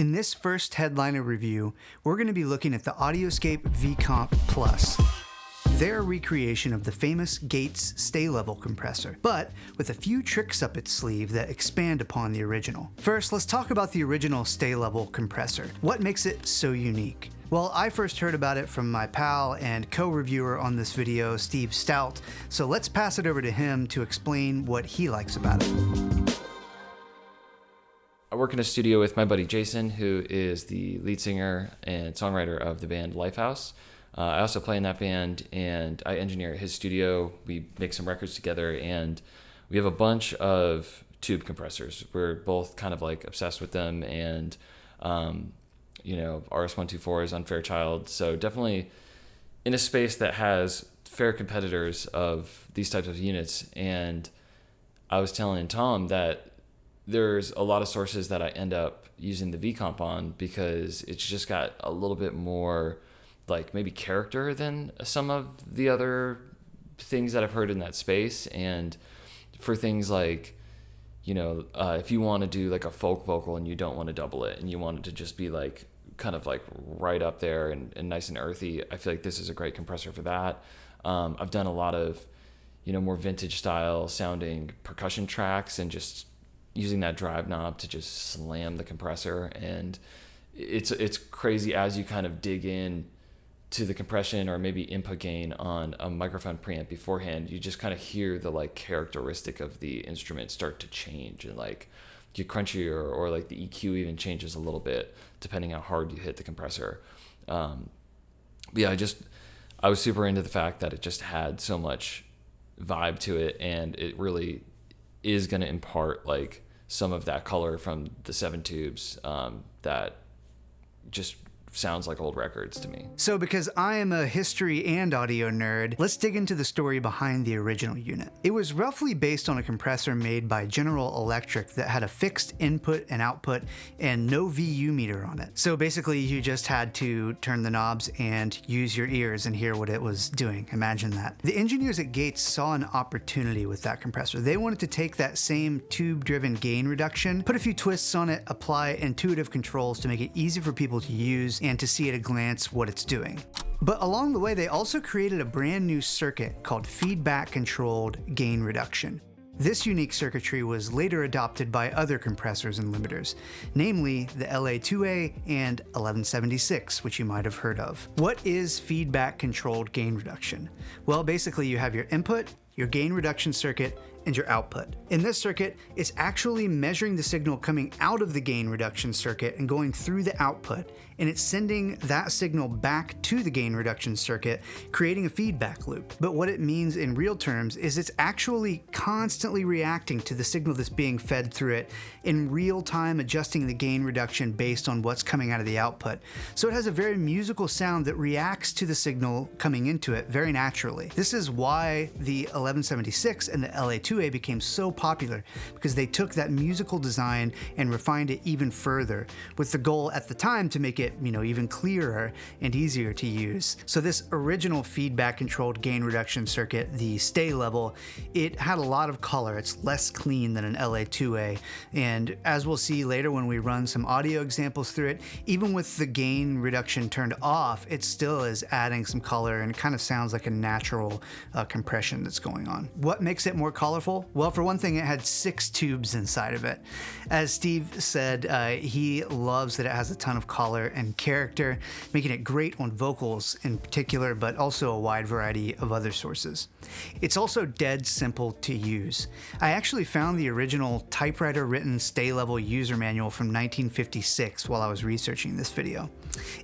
In this first headliner review, we're going to be looking at the AudioScape VCOMP Plus. They're a recreation of the famous Gates Sta-Level compressor, but with a few tricks up its sleeve that expand upon the original. First, let's talk about the original Sta-Level compressor. What makes it so unique? Well, I first heard about it from my pal and co-reviewer on this video, Steve Stout, so let's pass it over to him to explain what he likes about it. I work in a studio with my buddy Jason, who is the lead singer and songwriter of the band Lifehouse. I also play in that band, and I engineer at his studio. We make some records together, and we have a bunch of tube compressors. We're both kind of like obsessed with them, and RS-124 Unfair Child. So definitely in a space that has fair competitors of these types of units. And I was telling Tom that there's a lot of sources that I end up using the VCOMP on because it's just got a little bit more like maybe character than some of the other things that I've heard in that space. And for things like, if you want to do like a folk vocal and you don't want to double it and you want it to just be like kind of like right up there and nice and earthy, I feel like this is a great compressor for that. I've done a lot of, more vintage style sounding percussion tracks and just using that drive knob to just slam the compressor. And it's crazy as you kind of dig in to the compression or maybe input gain on a microphone preamp beforehand, you just kind of hear the like characteristic of the instrument start to change, and like get crunchier, or like the EQ even changes a little bit depending how hard you hit the compressor. But yeah, I was super into the fact that it just had so much vibe to it, and it really is going to impart like some of that color from the 7 tubes that just sounds like old records to me. So because I am a history and audio nerd, let's dig into the story behind the original unit. It was roughly based on a compressor made by General Electric that had a fixed input and output and no VU meter on it. So basically you just had to turn the knobs and use your ears and hear what it was doing. Imagine that. The engineers at Gates saw an opportunity with that compressor. They wanted to take that same tube-driven gain reduction, put a few twists on it, apply intuitive controls to make it easy for people to use and to see at a glance what it's doing. But along the way, they also created a brand new circuit called feedback-controlled gain reduction. This unique circuitry was later adopted by other compressors and limiters, namely the LA2A and 1176, which you might have heard of. What is feedback-controlled gain reduction? Well, basically you have your input, your gain reduction circuit, and your output. In this circuit, it's actually measuring the signal coming out of the gain reduction circuit and going through the output, and it's sending that signal back to the gain reduction circuit, creating a feedback loop. But what it means in real terms is it's actually constantly reacting to the signal that's being fed through it, in real time adjusting the gain reduction based on what's coming out of the output. So it has a very musical sound that reacts to the signal coming into it very naturally. This is why the 1176 and the LA2A became so popular, because they took that musical design and refined it even further, with the goal at the time to make it, even clearer and easier to use. So this original feedback-controlled gain reduction circuit, the Sta-Level, it had a lot of color. It's less clean than an LA2A, and as we'll see later when we run some audio examples through it, even with the gain reduction turned off, it still is adding some color and it kind of sounds like a natural compression that's going on. What makes it more colorful? Well, for one thing, it had 6 tubes inside of it. As Steve said, he loves that it has a ton of color and character, making it great on vocals in particular, but also a wide variety of other sources. It's also dead simple to use. I actually found the original typewriter-written Sta-Level user manual from 1956 while I was researching this video.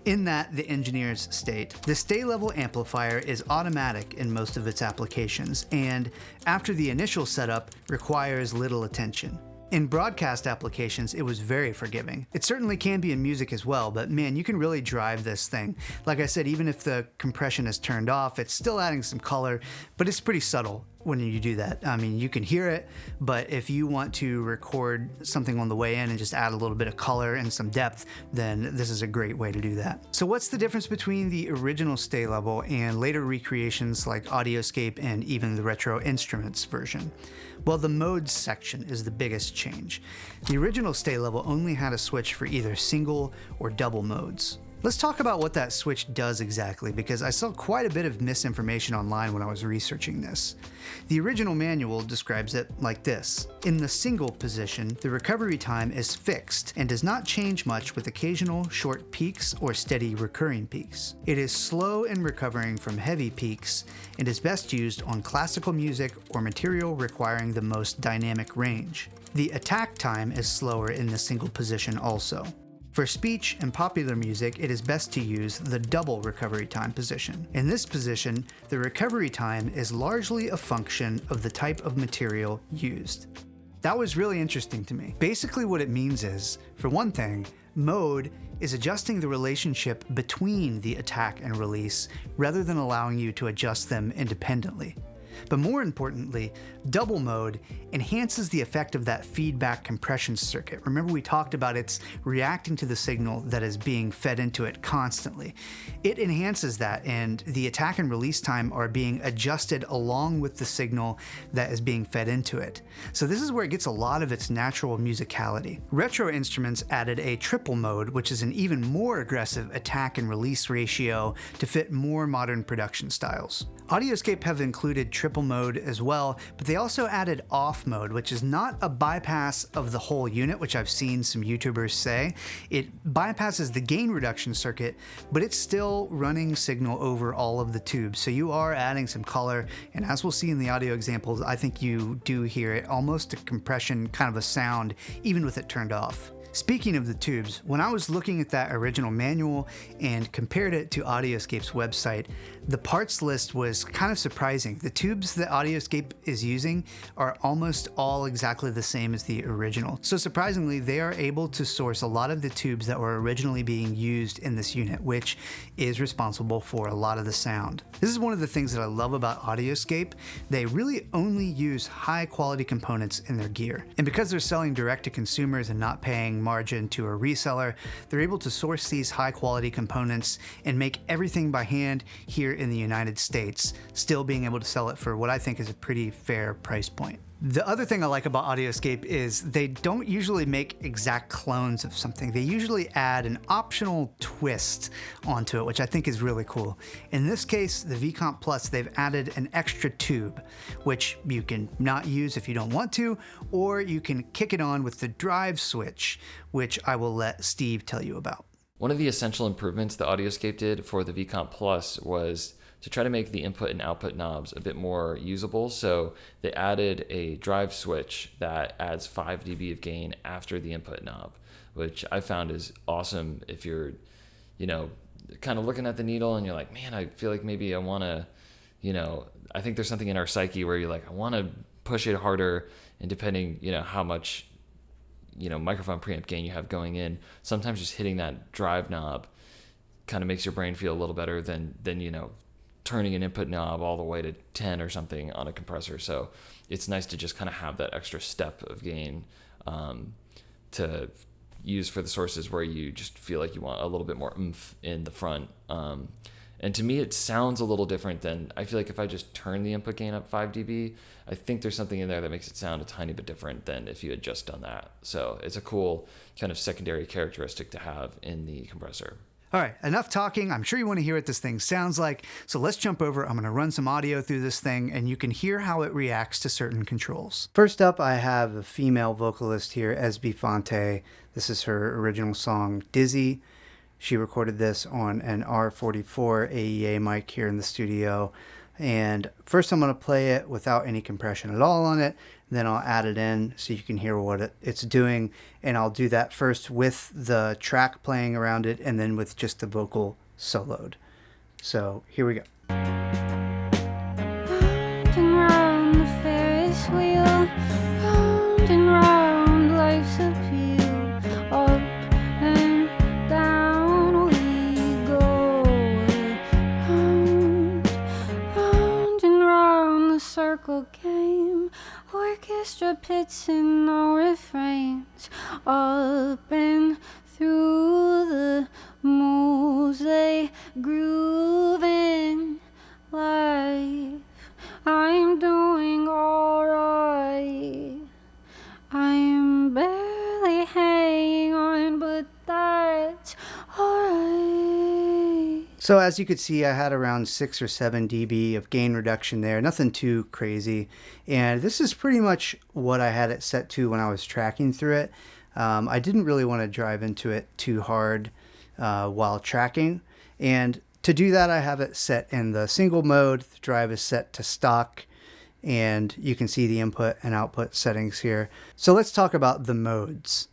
In that, the engineers state, the Sta-Level amplifier is automatic in most of its applications, and after the initial setup, requires little attention. In broadcast applications, it was very forgiving. It certainly can be in music as well, but man, you can really drive this thing. Like I said, even if the compression is turned off, it's still adding some color, but it's pretty subtle. when you do that. I mean, you can hear it, but if you want to record something on the way in and just add a little bit of color and some depth, then this is a great way to do that. So what's the difference between the original Sta-Level and later recreations like AudioScape and even the Retro Instruments version? Well, the modes section is the biggest change. The original Sta-Level only had a switch for either single or double modes. Let's talk about what that switch does exactly, because I saw quite a bit of misinformation online when I was researching this. The original manual describes it like this. In the single position, the recovery time is fixed and does not change much with occasional short peaks or steady recurring peaks. It is slow in recovering from heavy peaks and is best used on classical music or material requiring the most dynamic range. The attack time is slower in the single position also. For speech and popular music, it is best to use the double recovery time position. In this position, the recovery time is largely a function of the type of material used. That was really interesting to me. Basically what it means is, for one thing, mode is adjusting the relationship between the attack and release rather than allowing you to adjust them independently. But more importantly, double mode enhances the effect of that feedback compression circuit. Remember, we talked about it's reacting to the signal that is being fed into it constantly. It enhances that, and the attack and release time are being adjusted along with the signal that is being fed into it. So this is where it gets a lot of its natural musicality. Retro Instruments added a triple mode, which is an even more aggressive attack and release ratio to fit more modern production styles. AudioScape have included triple mode as well, but they also added off mode, which is not a bypass of the whole unit, which I've seen some YouTubers say. It bypasses the gain reduction circuit, but it's still running signal over all of the tubes. So you are adding some color, and as we'll see in the audio examples, I think you do hear it almost a compression kind of a sound, even with it turned off. Speaking of the tubes, when I was looking at that original manual and compared it to AudioScape's website, the parts list was kind of surprising. The tubes that AudioScape is using are almost all exactly the same as the original. So surprisingly, they are able to source a lot of the tubes that were originally being used in this unit, which is responsible for a lot of the sound. This is one of the things that I love about AudioScape. They really only use high quality components in their gear. And because they're selling direct to consumers and not paying margin to a reseller, they're able to source these high quality components and make everything by hand here in the United States, still being able to sell it for what I think is a pretty fair price point. The other thing I like about AudioScape is they don't usually make exact clones of something. They usually add an optional twist onto it, which I think is really cool. In this case, the VCOMP Plus, they've added an extra tube, which you can not use if you don't want to, or you can kick it on with the drive switch, which I will let Steve tell you about. One of the essential improvements that AudioScape did for the VCOMP Plus was to try to make the input and output knobs a bit more usable. So they added a drive switch that adds 5 dB of gain after the input knob, which I found is awesome if you're, kind of looking at the needle and you're like, man, I feel like maybe I want to, I think there's something in our psyche where you're like, I want to push it harder, and depending, how much, microphone preamp gain you have going in, sometimes just hitting that drive knob kind of makes your brain feel a little better than turning an input knob all the way to 10 or something on a compressor. So it's nice to just kind of have that extra step of gain to use for the sources where you just feel like you want a little bit more oomph in the front. And to me, it sounds a little different than, I feel like if I just turn the input gain up 5 dB, I think there's something in there that makes it sound a tiny bit different than if you had just done that. So it's a cool kind of secondary characteristic to have in the compressor. All right, enough talking. I'm sure you want to hear what this thing sounds like. So let's jump over. I'm going to run some audio through this thing and you can hear how it reacts to certain controls. First up, I have a female vocalist here, SB Fonte. This is her original song, Dizzy. She recorded this on an R44 AEA mic here in the studio. And first I'm going to play it without any compression at all on it. Then I'll add it in so you can hear what it's doing. And I'll do that first with the track playing around it and then with just the vocal soloed. So here we go. Round and round the Ferris wheel, round and round life's appeal, up and down we go, round and round the circle. orchestra pits and no refrains, up and through the moves they groove in life. I'm doing alright. I am barely hanging on, but that's alright. So as you could see, I had around 6 or 7 dB of gain reduction there, nothing too crazy. And this is pretty much what I had it set to when I was tracking through it. I didn't really want to drive into it too hard while tracking. And to do that, I have it set in the single mode. The drive is set to stock, and you can see the input and output settings here. So let's talk about the modes.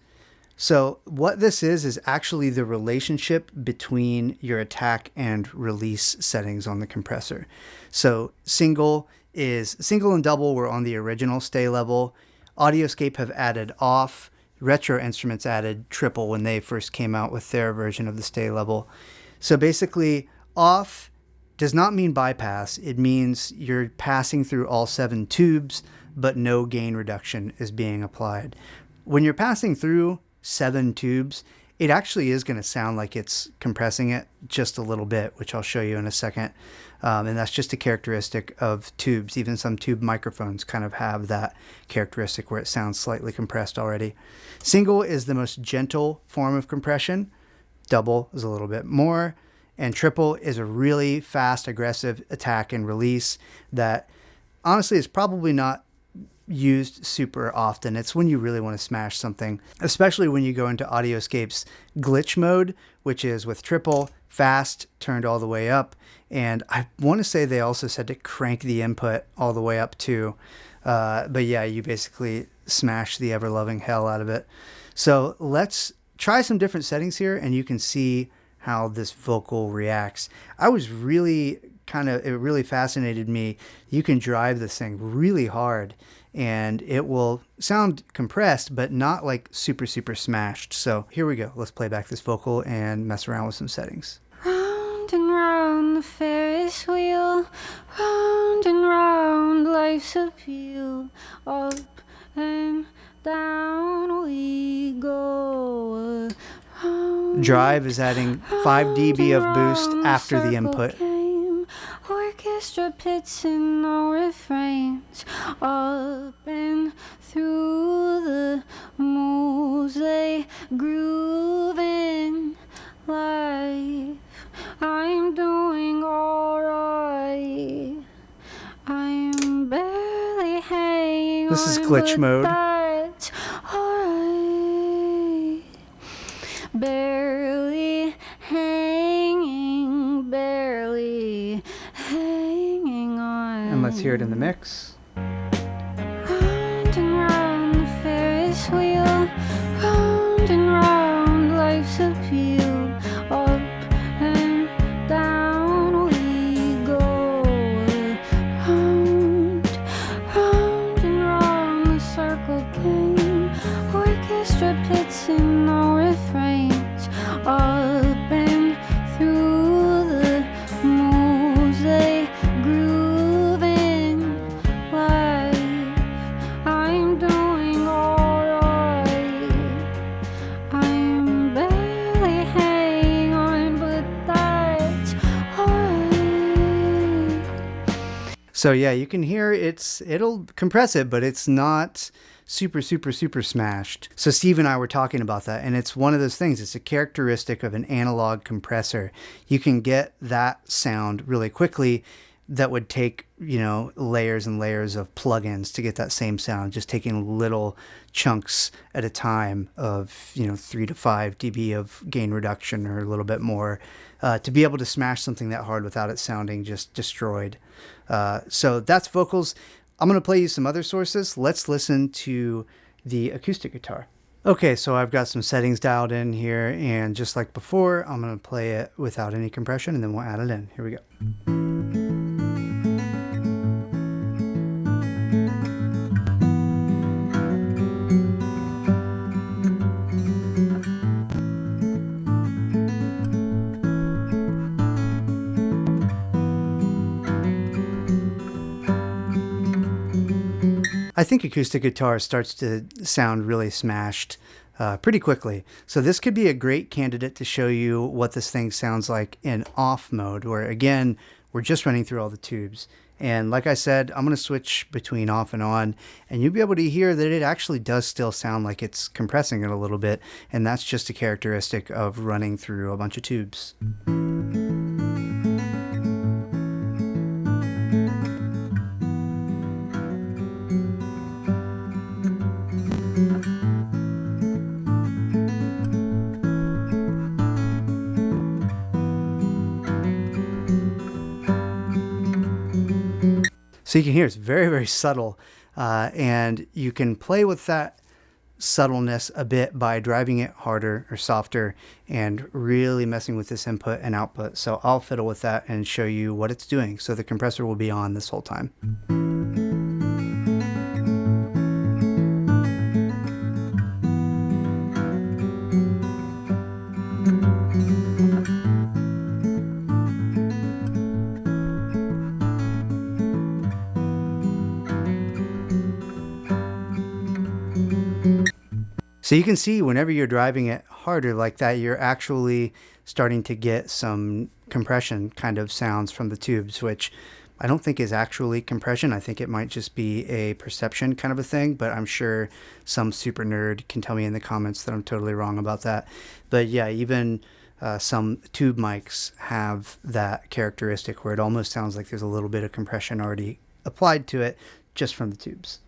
So what this is actually the relationship between your attack and release settings on the compressor. So single and double were on the original Sta-Level. AudioScape have added off. Retro Instruments added triple when they first came out with their version of the Sta-Level. So basically, off does not mean bypass. It means you're passing through all 7 tubes, but no gain reduction is being applied. When you're passing through 7 tubes, it actually is going to sound like it's compressing it just a little bit, which I'll show you in a second. And that's just a characteristic of tubes. Even some tube microphones kind of have that characteristic where it sounds slightly compressed already. Single is the most gentle form of compression. Double is a little bit more. And triple is a really fast, aggressive attack and release that honestly is probably not used super often. It's when you really want to smash something, especially when you go into AudioScape's glitch mode, which is with triple, fast, turned all the way up. And I want to say they also said to crank the input all the way up too. But yeah, you basically smash the ever-loving hell out of it. So let's try some different settings here, and you can see how this vocal reacts. I was really it really fascinated me. You can drive this thing really hard and it will sound compressed, but not like super, super smashed. So here we go. Let's play back this vocal and mess around with some settings. Round and round the Ferris wheel, round and round life's appeal, up and down we go. Drive is adding 5 dB of boost after the input. Orchestra pits and no refrains, up and through the moves they groove in life. I'm doing alright. I'm barely hanging This is on, glitch but mode. That's alright. Barely hanging, barely hanging on. And let's hear it in the mix. Round and round the Ferris wheel, round and round life's appeal, up and down we go. Round, round and round the circle came, orchestra pits and no refrains, up and through the moves they groove in life. I'm doing alright. I'm barely hanging on, but that's alright. So yeah, you can hear it'll compress it, but it's not super, super, super smashed. So Steve and I were talking about that, and it's one of those things. It's a characteristic of an analog compressor. You can get that sound really quickly. That would take, layers and layers of plugins to get that same sound, just taking little chunks at a time of, 3 to 5 dB of gain reduction or a little bit more to be able to smash something that hard without it sounding just destroyed. So that's vocals. I'm going to play you some other sources. Let's listen to the acoustic guitar. Okay, so I've got some settings dialed in here, and just like before, I'm going to play it without any compression, and then we'll add it in. Here we go. I think acoustic guitar starts to sound really smashed pretty quickly. So this could be a great candidate to show you what this thing sounds like in off mode, where again, we're just running through all the tubes. And like I said, I'm going to switch between off and on, and you'll be able to hear that it actually does still sound like it's compressing it a little bit. And that's just a characteristic of running through a bunch of tubes. So you can hear it's very, very subtle, and you can play with that subtleness a bit by driving it harder or softer and really messing with this input and output. So I'll fiddle with that and show you what it's doing. So the compressor will be on this whole time. So you can see whenever you're driving it harder like that, you're actually starting to get some compression kind of sounds from the tubes, which I don't think is actually compression. I think it might just be a perception kind of a thing, but I'm sure some super nerd can tell me in the comments that I'm totally wrong about that. But yeah, even some tube mics have that characteristic where it almost sounds like there's a little bit of compression already applied to it just from the tubes.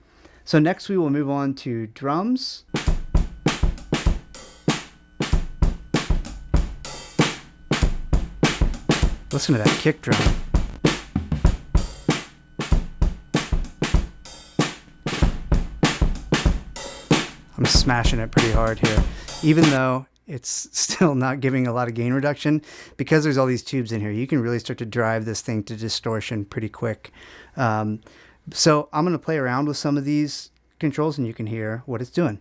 So next we will move on to drums. Listen to that kick drum. I'm smashing it pretty hard here, even though it's still not giving a lot of gain reduction. Because there's all these tubes in here, you can really start to drive this thing to distortion pretty quick. So I'm going to play around with some of these controls and you can hear what it's doing.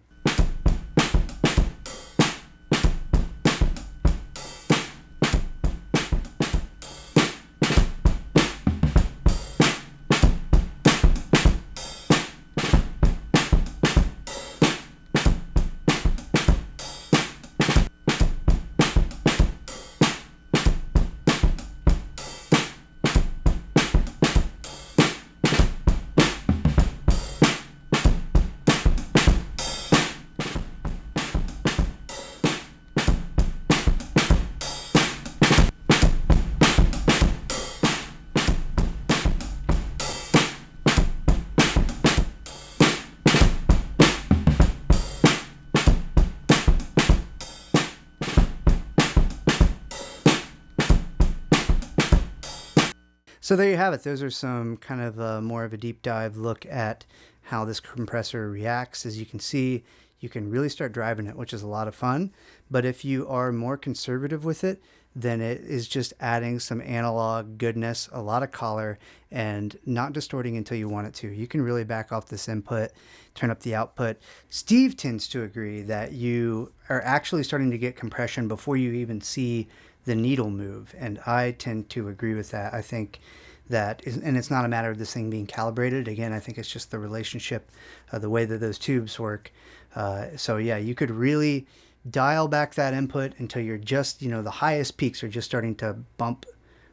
So there you have it. Those are some kind of more of a deep dive look at how this compressor reacts. As you can see, you can really start driving it, which is a lot of fun. But if you are more conservative with it, then it is just adding some analog goodness, a lot of color, and not distorting until you want it to. You can really back off this input, turn up the output. Steve tends to agree that you are actually starting to get compression before you even see the needle move, and I tend to agree with that. I think that is, and it's not a matter of this thing being calibrated. Again, I think it's just the relationship, the way that those tubes work. So yeah, you could really dial back that input until you're just, the highest peaks are just starting to bump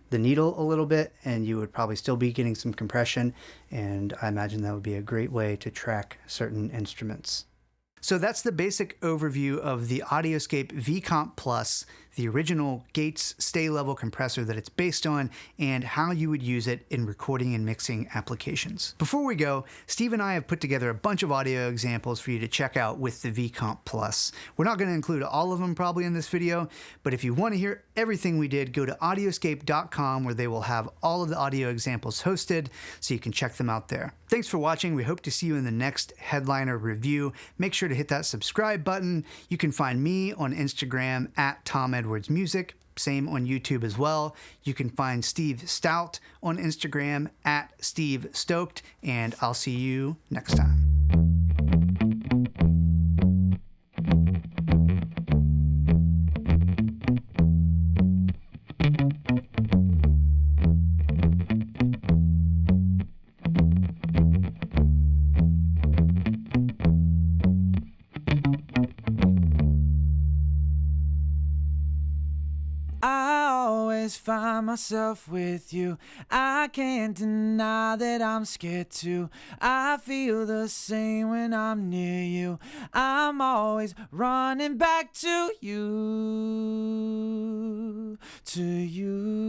the needle a little bit, and you would probably still be getting some compression, and I imagine that would be a great way to track certain instruments. So that's the basic overview of the AudioScape VCOMP Plus, the original Gates Sta-Level compressor that it's based on, and how you would use it in recording and mixing applications. Before we go, Steve and I have put together a bunch of audio examples for you to check out with the VCOMP Plus. We're not going to include all of them probably in this video, but if you want to hear everything we did, go to audioscape.com where they will have all of the audio examples hosted, so you can check them out there. Thanks for watching. We hope to see you in the next headliner review. Make sure to hit that subscribe button. You can find me on Instagram at Tom Edwards Music, same on YouTube as well. You can find Steve Stout on Instagram at Steve Stoked, and I'll see you next time. I always find myself with you. I can't deny that I'm scared too. I feel the same when I'm near you. I'm always running back to you, to you.